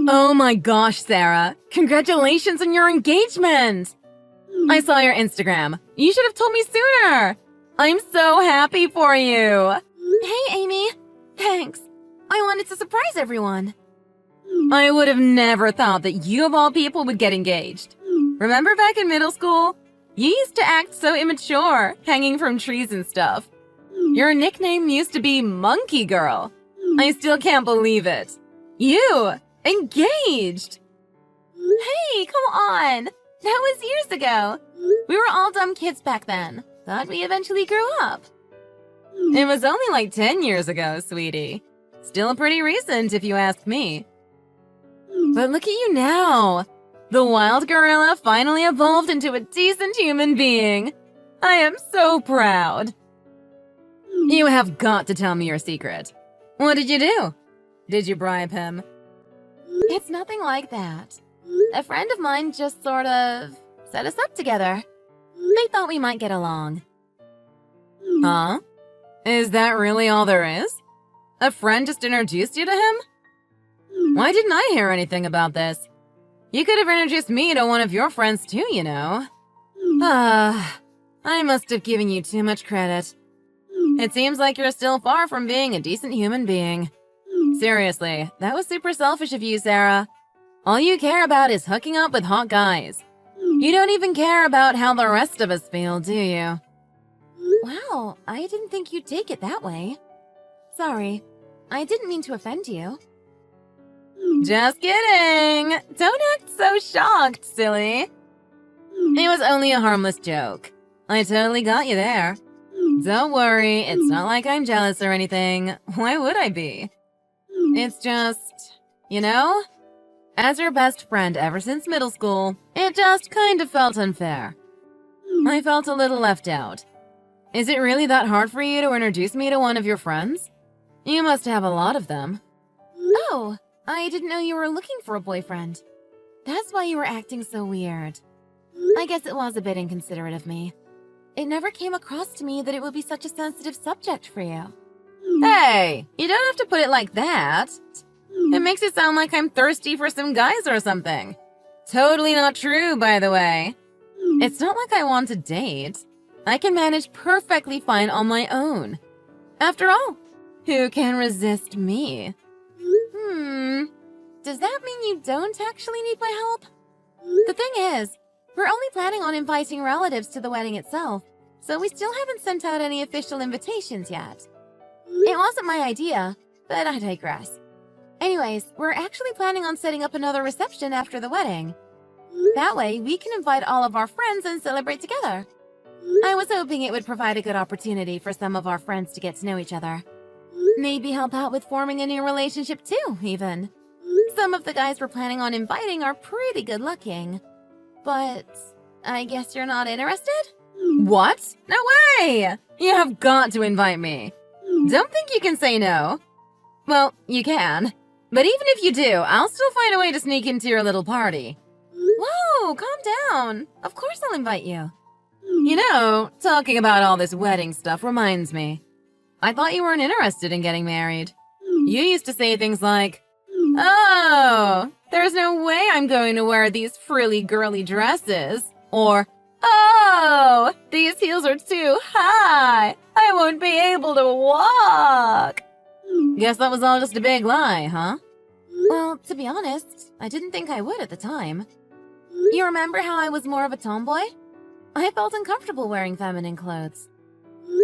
Oh my gosh, Sarah. Congratulations on your engagement! I saw your Instagram. You should have told me sooner! I'm so happy for you! Hey, Amy. Thanks. I wanted to surprise everyone. I would have never thought that you of all people would get engaged. Remember back in middle school? You used to act so immature, hanging from trees and stuff. Your nickname used to be Monkey Girl. I still can't believe it. You! Engaged! Hey, come on! That was years ago. We were all dumb kids back then. Thought we eventually grew up. It was only like 10 years ago, sweetie. Still pretty recent if you ask me. But look at you now. The wild gorilla finally evolved into a decent human being. I am so proud. You have got to tell me your secret. What did you do? Did you bribe him? It's nothing like that. A friend of mine just sort of set us up together. They thought we might get along. Huh? Is that really all there is? A friend just introduced you to him? Why didn't I hear anything about this? You could have introduced me to one of your friends too, you know. I must have given you too much credit. It seems like you're still far from being a decent human being. Seriously, that was super selfish of you, Sarah. All you care about is hooking up with hot guys. You don't even care about how the rest of us feel, do you? Wow, I didn't think you'd take it that way. Sorry, I didn't mean to offend you. Just kidding! Don't act so shocked, silly. It was only a harmless joke. I totally got you there. Don't worry, it's not like I'm jealous or anything. Why would I be? It's just, you know, as your best friend ever since middle school, it just kind of felt unfair. I felt a little left out. Is it really that hard for you to introduce me to one of your friends? You must have a lot of them. Oh, I didn't know you were looking for a boyfriend. That's why you were acting so weird. I guess it was a bit inconsiderate of me. It never came across to me that it would be such a sensitive subject for you. Hey, you don't have to put it like that. It makes it sound like I'm thirsty for some guys or something. Totally not true, by the way. It's not like I want to date. I can manage perfectly fine on my own. After all, who can resist me? Does that mean you don't actually need my help? The thing is, we're only planning on inviting relatives to the wedding itself, so we still haven't sent out any official invitations yet. It wasn't my idea, but I digress. Anyways, we're actually planning on setting up another reception after the wedding. That way, we can invite all of our friends and celebrate together. I was hoping it would provide a good opportunity for some of our friends to get to know each other. Maybe help out with forming a new relationship too, even. Some of the guys we're planning on inviting are pretty good looking. But I guess you're not interested? What? No way! You have got to invite me. Don't think you can say no. Well, you can. But even if you do, I'll still find a way to sneak into your little party. Whoa, calm down. Of course I'll invite you. You know, talking about all this wedding stuff reminds me. I thought you weren't interested in getting married. You used to say things like, "Oh, there's no way I'm going to wear these frilly girly dresses." Or, "Oh, these heels are too high. I won't be able to walk." Guess that was all just a big lie, huh? Well, to be honest, I didn't think I would at the time. You remember how I was more of a tomboy? I felt uncomfortable wearing feminine clothes.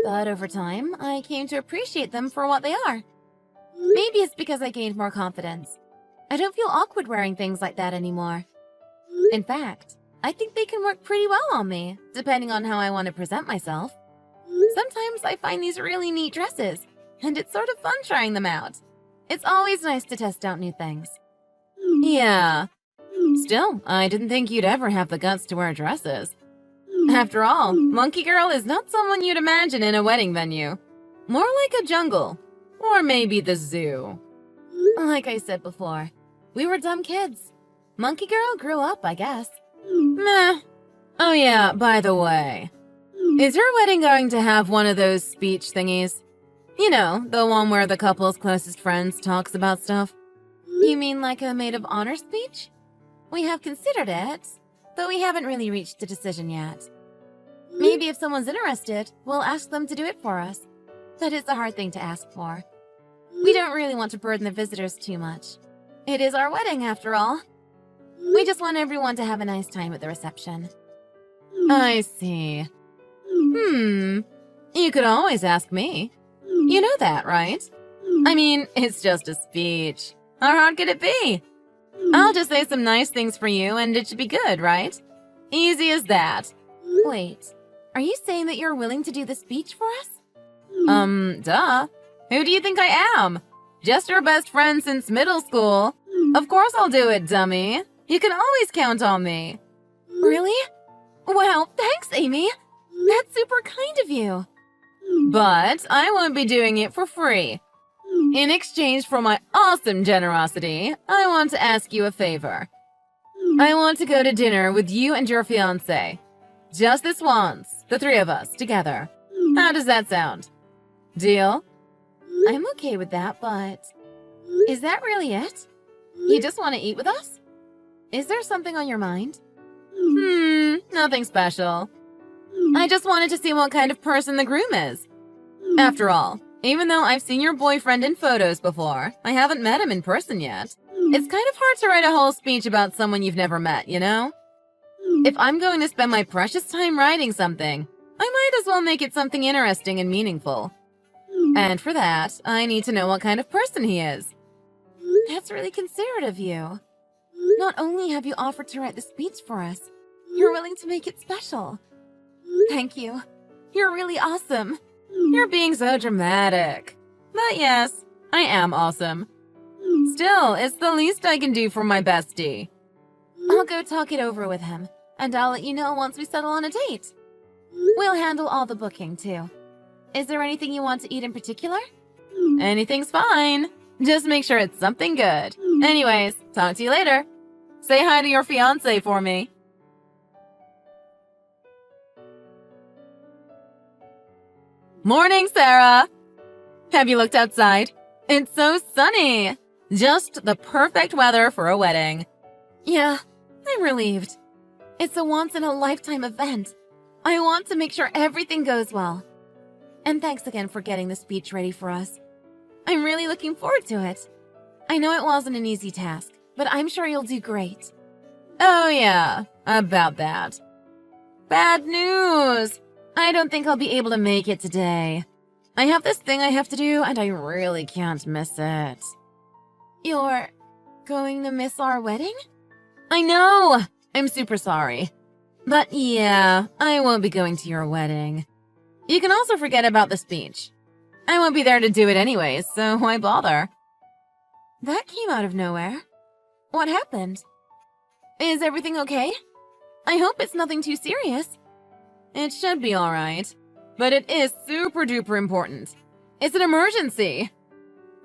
But over time, I came to appreciate them for what they are. Maybe it's because I gained more confidence. I don't feel awkward wearing things like that anymore. In fact, I think they can work pretty well on me, depending on how I want to present myself. Sometimes I find these really neat dresses, and it's sort of fun trying them out. It's always nice to test out new things. Yeah. Still, I didn't think you'd ever have the guts to wear dresses. After all, Monkey Girl is not someone you'd imagine in a wedding venue. More like a jungle. Or maybe the zoo. Like I said before, we were dumb kids. Monkey Girl grew up, I guess. Meh. Oh yeah, by the way. Is your wedding going to have one of those speech thingies? You know, the one where the couple's closest friends talks about stuff? You mean like a maid of honor speech? We have considered it, but we haven't really reached a decision yet. Maybe if someone's interested, we'll ask them to do it for us. That is a hard thing to ask for. We don't really want to burden the visitors too much. It is our wedding, after all. We just want everyone to have a nice time at the reception. I see. You could always ask me. You know that, right? I mean, it's just a speech. How hard could it be? I'll just say some nice things for you and it should be good, right? Easy as that. Wait, are you saying that you're willing to do the speech for us? Duh. Who do you think I am? Just your best friend since middle school. Of course I'll do it, dummy. You can always count on me. Really? Wow, thanks, Amy. That's super kind of you. But I won't be doing it for free. In exchange for my awesome generosity, I want to ask you a favor. I want to go to dinner with you and your fiancé. Just this once, the three of us, together. How does that sound? Deal? I'm okay with that, but... Is that really it? You just want to eat with us? Is there something on your mind? Nothing special. I just wanted to see what kind of person the groom is. After all, even though I've seen your boyfriend in photos before, I haven't met him in person yet. It's kind of hard to write a whole speech about someone you've never met, you know? If I'm going to spend my precious time writing something, I might as well make it something interesting and meaningful. And for that, I need to know what kind of person he is. That's really considerate of you. Not only have you offered to write the speech for us, you're willing to make it special. Thank you. You're really awesome. You're being so dramatic. But yes, I am awesome. Still, it's the least I can do for my bestie. I'll go talk it over with him, and I'll let you know once we settle on a date. We'll handle all the booking, too. Is there anything you want to eat in particular? Anything's fine. Just make sure it's something good. Anyways, talk to you later. Say hi to your fiancé for me. Morning, Sarah! Have you looked outside? It's so sunny! Just the perfect weather for a wedding. Yeah, I'm relieved. It's a once-in-a-lifetime event. I want to make sure everything goes well. And thanks again for getting the speech ready for us. I'm really looking forward to it. I know it wasn't an easy task, but I'm sure you'll do great. Oh yeah, about that. Bad news! I don't think I'll be able to make it today. I have this thing I have to do, and I really can't miss it. You're going to miss our wedding? I know! I'm super sorry. But yeah, I won't be going to your wedding. You can also forget about the speech. I won't be there to do it anyways, so why bother? That came out of nowhere. What happened? Is everything okay? I hope it's nothing too serious. It should be alright. But it is super duper important. It's an emergency.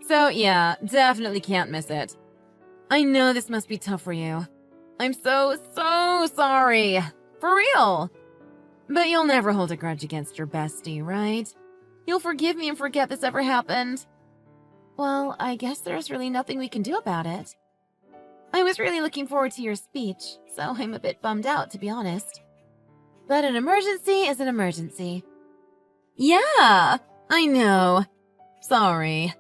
So yeah, definitely can't miss it. I know this must be tough for you. I'm so sorry. For real. But you'll never hold a grudge against your bestie, right? You'll forgive me and forget this ever happened. Well, I guess there's really nothing we can do about it. I was really looking forward to your speech, so I'm a bit bummed out, to be honest. But an emergency is an emergency. Yeah, I know. Sorry.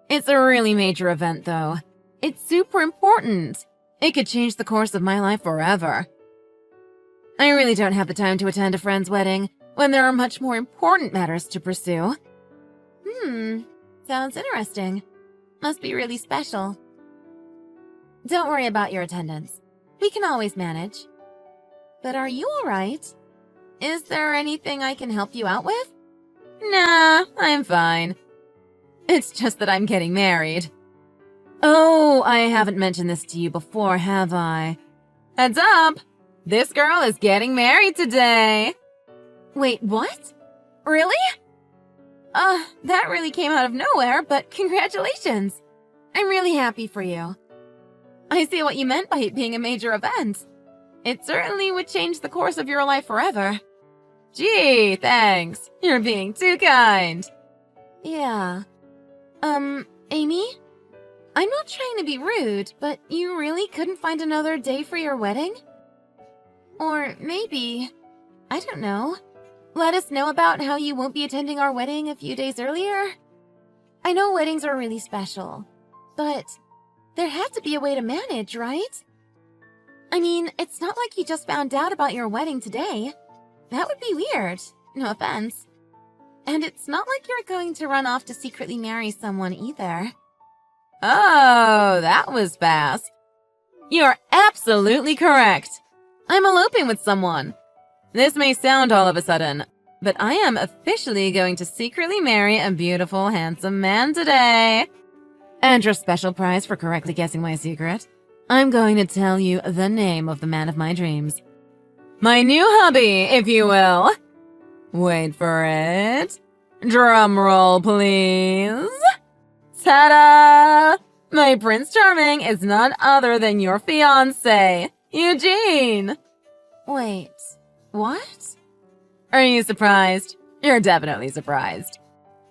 It's a really major event, though. It's super important. It could change the course of my life forever. I really don't have the time to attend a friend's wedding when there are much more important matters to pursue. Sounds interesting. Must be really special. Don't worry about your attendance. We can always manage. But are you alright? Is there anything I can help you out with? Nah, I'm fine. It's just that I'm getting married. Oh, I haven't mentioned this to you before, have I? Heads up! This girl is getting married today! Wait, what? Really? That really came out of nowhere, but congratulations! I'm really happy for you. I see what you meant by it being a major event. It certainly would change the course of your life forever. Gee, thanks. You're being too kind. Yeah. Amy? I'm not trying to be rude, but you really couldn't find another day for your wedding? Or maybe, I don't know, let us know about how you won't be attending our wedding a few days earlier? I know weddings are really special, but there had to be a way to manage, right? I mean, it's not like you just found out about your wedding today. That would be weird, no offense. And it's not like you're going to run off to secretly marry someone either. Oh, that was fast. You're absolutely correct. I'm eloping with someone. This may sound all of a sudden, but I am officially going to secretly marry a beautiful, handsome man today. And your special prize for correctly guessing my secret? I'm going to tell you the name of the man of my dreams. My new hubby, if you will. Wait for it. Drum roll, please. Ta-da! My Prince Charming is none other than your fiancé, Eugene. Wait, what? Are you surprised? You're definitely surprised.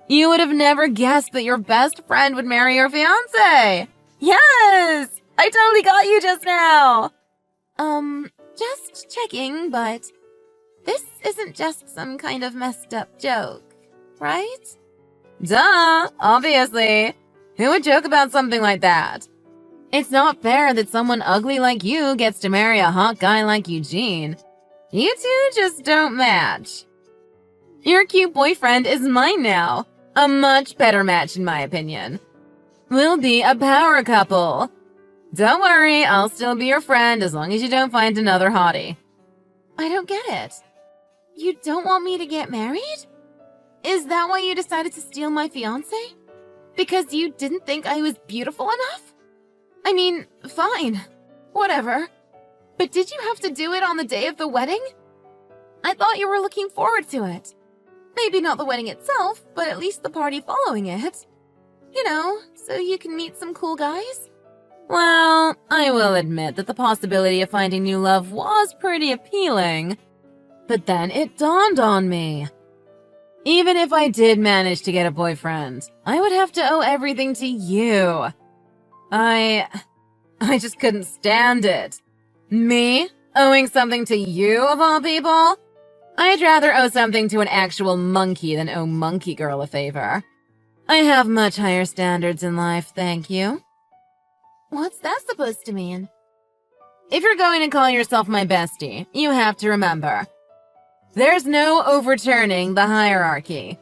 You would have never guessed that your best friend would marry your fiancé. Yes! I totally got you just now. Just checking, but this isn't just some kind of messed up joke, right? Duh, obviously. Who would joke about something like that? It's not fair that someone ugly like you gets to marry a hot guy like Eugene. You two just don't match. Your cute boyfriend is mine now. A much better match in my opinion. We'll be a power couple. Don't worry, I'll still be your friend as long as you don't find another hottie. I don't get it. You don't want me to get married? Is that why you decided to steal my fiancé? Because you didn't think I was beautiful enough? I mean, fine. Whatever. But did you have to do it on the day of the wedding? I thought you were looking forward to it. Maybe not the wedding itself, but at least the party following it. You know, so you can meet some cool guys? Well, I will admit that the possibility of finding new love was pretty appealing. But then it dawned on me. Even if I did manage to get a boyfriend, I would have to owe everything to you. I just couldn't stand it. Me? Owing something to you, of all people? I'd rather owe something to an actual monkey than owe Monkey Girl a favor. I have much higher standards in life, thank you. What's that supposed to mean? If you're going to call yourself my bestie, you have to remember, there's no overturning the hierarchy.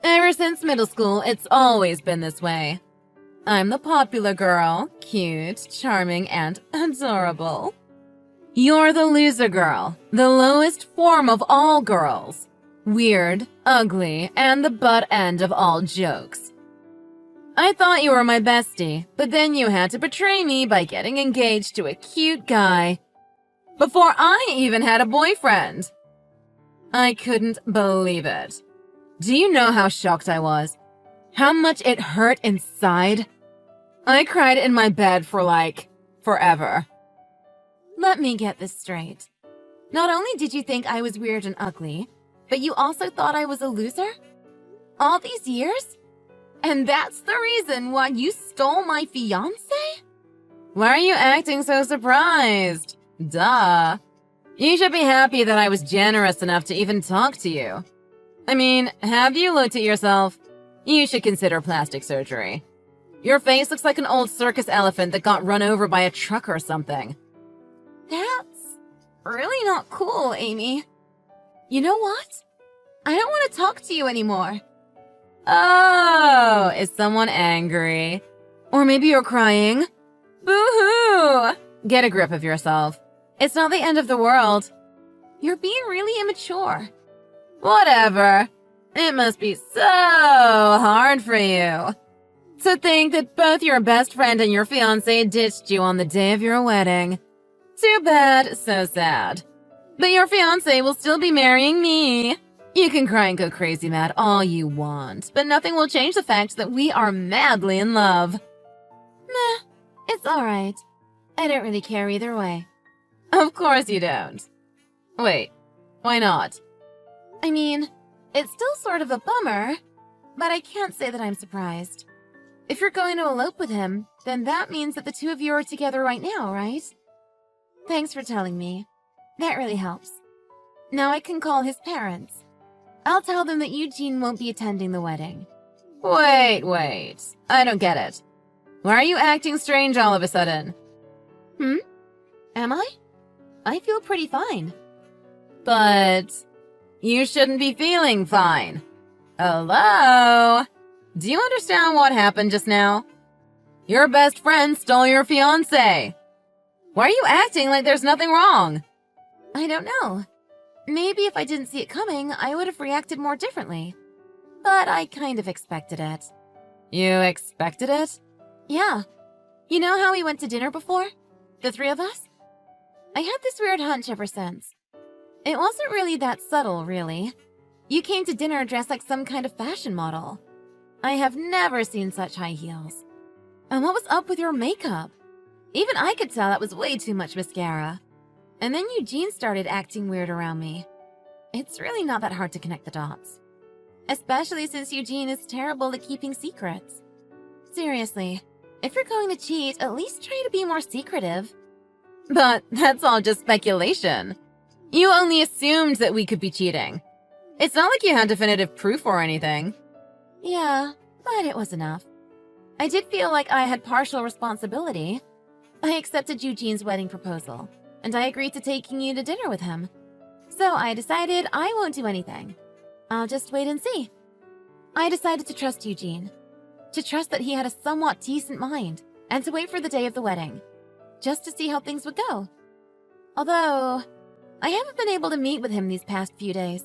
Ever since middle school, it's always been this way. I'm the popular girl, cute, charming, and adorable. You're the loser girl, the lowest form of all girls. Weird, ugly, and the butt end of all jokes. I thought you were my bestie, but then you had to betray me by getting engaged to a cute guy. Before I even had a boyfriend. I couldn't believe it. Do you know how shocked I was? How much it hurt inside? I cried in my bed for forever. Let me get this straight. Not only did you think I was weird and ugly, but you also thought I was a loser? All these years? And that's the reason why you stole my fiancé? Why are you acting so surprised? Duh. You should be happy that I was generous enough to even talk to you. I mean, have you looked at yourself? You should consider plastic surgery. Your face looks like an old circus elephant that got run over by a truck or something. That's really not cool, Amy. You know what? I don't want to talk to you anymore. Oh, is someone angry? Or maybe you're crying? Boo-hoo! Get a grip of yourself. It's not the end of the world. You're being really immature. Whatever. It must be so hard for you. To think that both your best friend and your fiancé ditched you on the day of your wedding. Too bad, so sad. But your fiancé will still be marrying me. You can cry and go crazy mad all you want, but nothing will change the fact that we are madly in love. Meh, it's alright. I don't really care either way. Of course you don't. Wait, why not? I mean, it's still sort of a bummer, but I can't say that I'm surprised. If you're going to elope with him, then that means that the two of you are together right now, right? Thanks for telling me. That really helps. Now I can call his parents. I'll tell them that Eugene won't be attending the wedding. Wait. I don't get it. Why are you acting strange all of a sudden? Am I? I feel pretty fine. But you shouldn't be feeling fine. Hello? Do you understand what happened just now? Your best friend stole your fiancé. Why are you acting like there's nothing wrong? I don't know. Maybe if I didn't see it coming, I would have reacted more differently. But I kind of expected it. You expected it? Yeah. You know how we went to dinner before? The three of us? I had this weird hunch ever since. It wasn't really that subtle, really. You came to dinner dressed like some kind of fashion model. I have never seen such high heels. And what was up with your makeup? Even I could tell that was way too much mascara. And then Eugene started acting weird around me. It's really not that hard to connect the dots. Especially since Eugene is terrible at keeping secrets. Seriously, if you're going to cheat, at least try to be more secretive. But that's all just speculation. You only assumed that we could be cheating. It's not like you had definitive proof or anything. Yeah, but it was enough. I did feel like I had partial responsibility. I accepted Eugene's wedding proposal, and I agreed to taking you to dinner with him. So I decided I won't do anything. I'll just wait and see. I decided to trust Eugene. To trust that he had a somewhat decent mind, and to wait for the day of the wedding. Just to see how things would go. Although, I haven't been able to meet with him these past few days.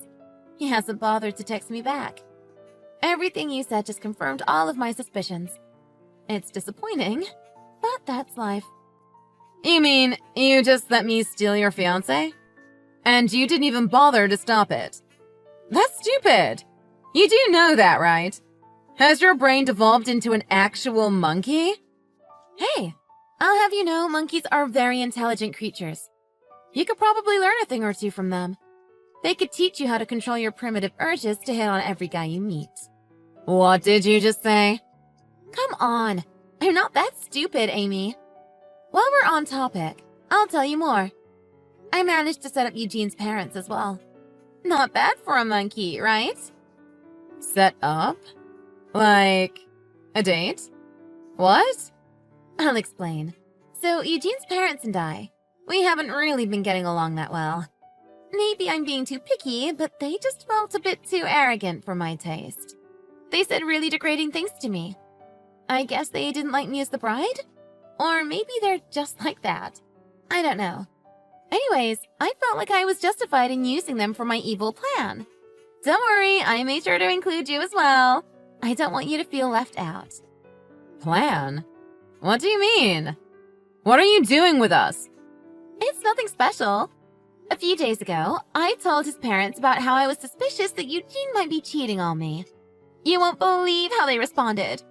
He hasn't bothered to text me back. Everything you said just confirmed all of my suspicions. It's disappointing, but that's life. You mean you just let me steal your fiancé? And you didn't even bother to stop it? That's stupid! You do know that, right? Has your brain devolved into an actual monkey? Hey, I'll have you know monkeys are very intelligent creatures. You could probably learn a thing or two from them. They could teach you how to control your primitive urges to hit on every guy you meet. What did you just say? Come on, I'm not that stupid, Amy. While we're on topic, I'll tell you more. I managed to set up Eugene's parents as well. Not bad for a monkey, right? Set up? Like a date? What? I'll explain. So Eugene's parents and we haven't really been getting along that well. Maybe I'm being too picky, but they just felt a bit too arrogant for my taste. They said really degrading things to me. I guess they didn't like me as the bride? Or maybe they're just like that. I don't know. Anyways, I felt like I was justified in using them for my evil plan. Don't worry, I made sure to include you as well. I don't want you to feel left out. Plan? What do you mean? What are you doing with us? It's nothing special. A few days ago, I told his parents about how I was suspicious that Eugene might be cheating on me. You won't believe how they responded.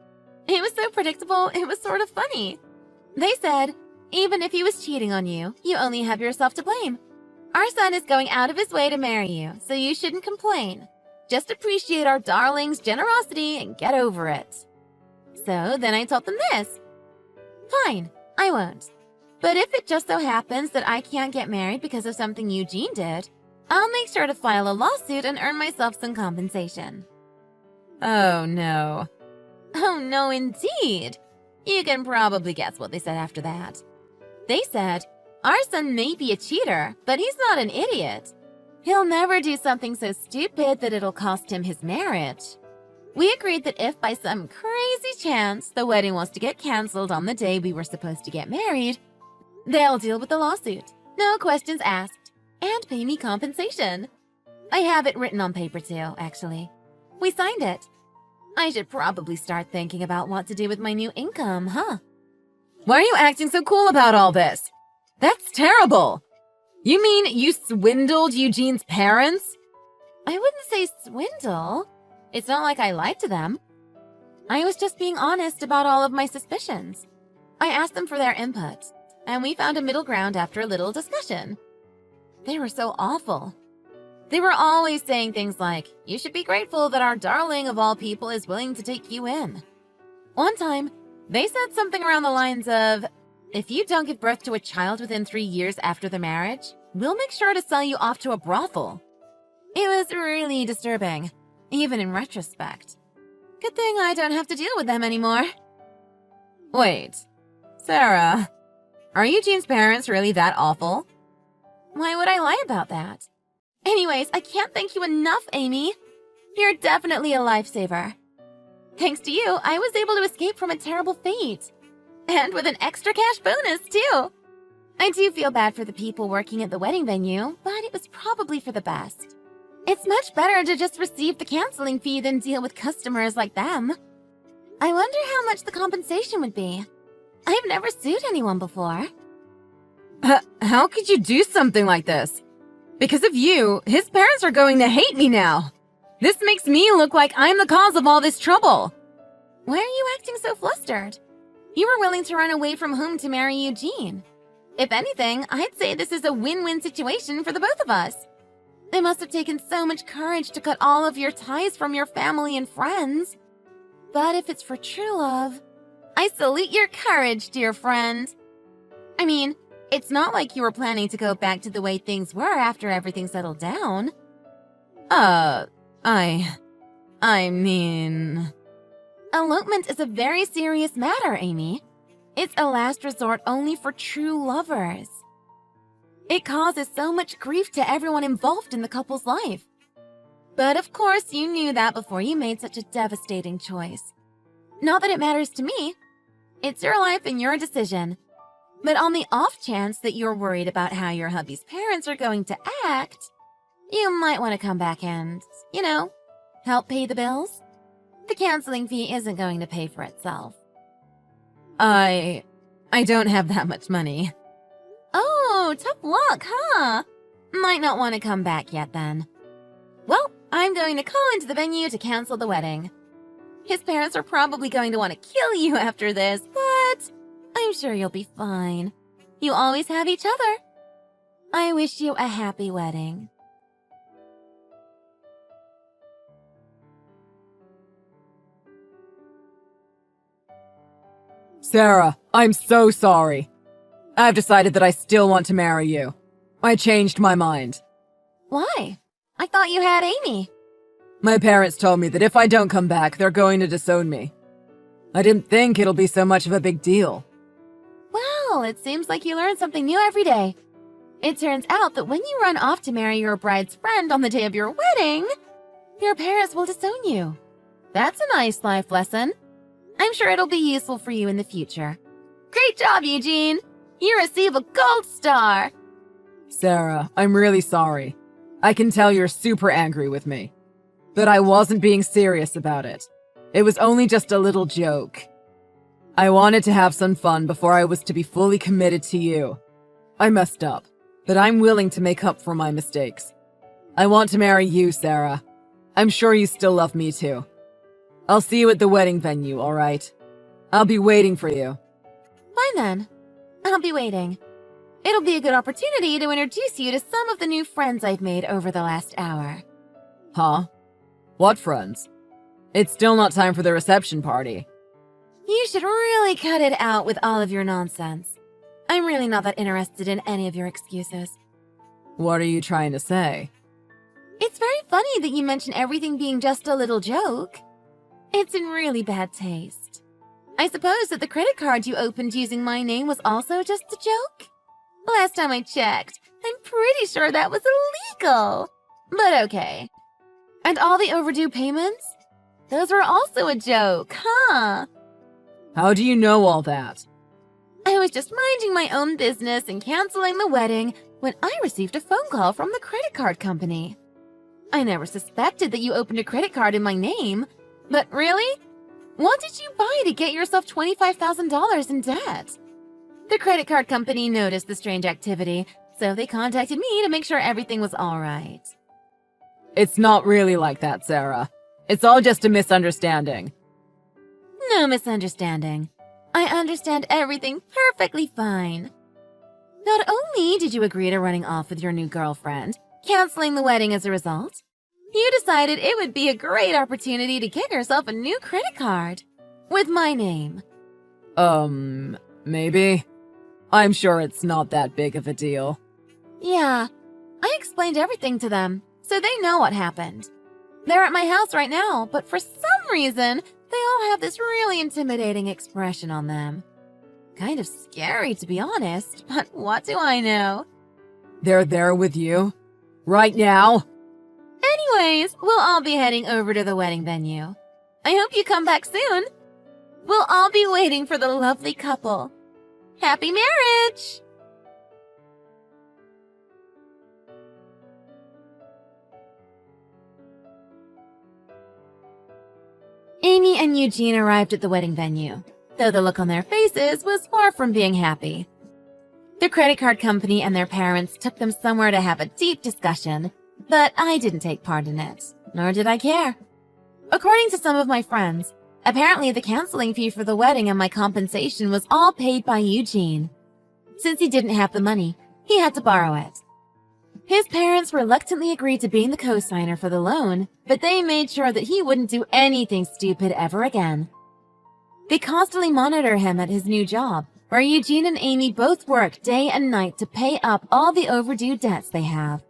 It was so predictable, it was sort of funny. They said, even if he was cheating on you, you only have yourself to blame. Our son is going out of his way to marry you, so you shouldn't complain. Just appreciate our darling's generosity and get over it. So then I told them this. Fine, I won't. But if it just so happens that I can't get married because of something Eugene did, I'll make sure to file a lawsuit and earn myself some compensation. Oh no. Oh no, indeed. You can probably guess what they said after that. They said, our son may be a cheater, but he's not an idiot. He'll never do something so stupid that it'll cost him his marriage. We agreed that if by some crazy chance the wedding was to get canceled on the day we were supposed to get married, they'll deal with the lawsuit, no questions asked, and pay me compensation. I have it written on paper too, actually. We signed it. I should probably start thinking about what to do with my new income, huh? Why are you acting so cool about all this? That's terrible! You mean you swindled Eugene's parents? I wouldn't say swindle. It's not like I lied to them. I was just being honest about all of my suspicions. I asked them for their input, and we found a middle ground after a little discussion. They were so awful. They were always saying things like, you should be grateful that our darling of all people is willing to take you in. One time, they said something around the lines of, if you don't give birth to a child within 3 years after the marriage, we'll make sure to sell you off to a brothel. It was really disturbing, even in retrospect. Good thing I don't have to deal with them anymore. Wait, Sarah, are Eugene's parents really that awful? Why would I lie about that? Anyways, I can't thank you enough, Amy. You're definitely a lifesaver. Thanks to you, I was able to escape from a terrible fate. And with an extra cash bonus, too. I do feel bad for the people working at the wedding venue, but it was probably for the best. It's much better to just receive the canceling fee than deal with customers like them. I wonder how much the compensation would be. I've never sued anyone before. How could you do something like this? Because of you, his parents are going to hate me now. This makes me look like I'm the cause of all this trouble. Why are you acting so flustered? You were willing to run away from home to marry Eugene. If anything, I'd say this is a win-win situation for the both of us. It must have taken so much courage to cut all of your ties from your family and friends. But if it's for true love, I salute your courage, dear friend. I mean, it's not like you were planning to go back to the way things were after everything settled down. I mean... Elopement is a very serious matter, Amy. It's a last resort only for true lovers. It causes so much grief to everyone involved in the couple's life. But of course, you knew that before you made such a devastating choice. Not that it matters to me. It's your life and your decision. But on the off chance that you're worried about how your hubby's parents are going to act, you might want to come back and, help pay the bills. The canceling fee isn't going to pay for itself. I don't have that much money. Oh, tough luck, huh? Might not want to come back yet then. Well, I'm going to call into the venue to cancel the wedding. His parents are probably going to want to kill you after this, but I'm sure you'll be fine. You always have each other. I wish you a happy wedding. Sarah, I'm so sorry. I've decided that I still want to marry you. I changed my mind. Why? I thought you had Amy. My parents told me that if I don't come back, they're going to disown me. I didn't think it'll be so much of a big deal. Well, it seems like you learn something new every day. It turns out that when you run off to marry your bride's friend on the day of your wedding, your parents will disown you. That's a nice life lesson. I'm sure it'll be useful for you in the future. Great job, Eugene! You receive a gold star! Sarah, I'm really sorry. I can tell you're super angry with me. But I wasn't being serious about it. It was only just a little joke. I wanted to have some fun before I was to be fully committed to you. I messed up, but I'm willing to make up for my mistakes. I want to marry you, Sarah. I'm sure you still love me too. I'll see you at the wedding venue, all right? I'll be waiting for you. Fine then. I'll be waiting. It'll be a good opportunity to introduce you to some of the new friends I've made over the last hour. Huh? What friends? It's still not time for the reception party. You should really cut it out with all of your nonsense. I'm really not that interested in any of your excuses. What are you trying to say? It's very funny that you mention everything being just a little joke. It's in really bad taste. I suppose that the credit card you opened using my name was also just a joke? Last time I checked, I'm pretty sure that was illegal. But okay. And all the overdue payments? Those were also a joke, huh? How do you know all that? I was just minding my own business and canceling the wedding when I received a phone call from the credit card company. I never suspected that you opened a credit card in my name, but really? What did you buy to get yourself $25,000 in debt? The credit card company noticed the strange activity, so they contacted me to make sure everything was all right. It's not really like that, Sarah. It's all just a misunderstanding. No misunderstanding. I understand everything perfectly fine. Not only did you agree to running off with your new girlfriend, canceling the wedding as a result, you decided it would be a great opportunity to get yourself a new credit card. with my name. Maybe. I'm sure it's not that big of a deal. Yeah, I explained everything to them, so they know what happened. They're at my house right now, but for some reason, they all have this really intimidating expression on them. Kind of scary, to be honest, but what do I know? They're there with you? Right now? Anyways, we'll all be heading over to the wedding venue. I hope you come back soon. We'll all be waiting for the lovely couple. Happy marriage! Amy and Eugene arrived at the wedding venue, though the look on their faces was far from being happy. The credit card company and their parents took them somewhere to have a deep discussion, but I didn't take part in it, nor did I care. According to some of my friends, apparently the canceling fee for the wedding and my compensation was all paid by Eugene. Since he didn't have the money, he had to borrow it. His parents reluctantly agreed to being the co-signer for the loan, but they made sure that he wouldn't do anything stupid ever again. They constantly monitor him at his new job, where Eugene and Amy both work day and night to pay up all the overdue debts they have.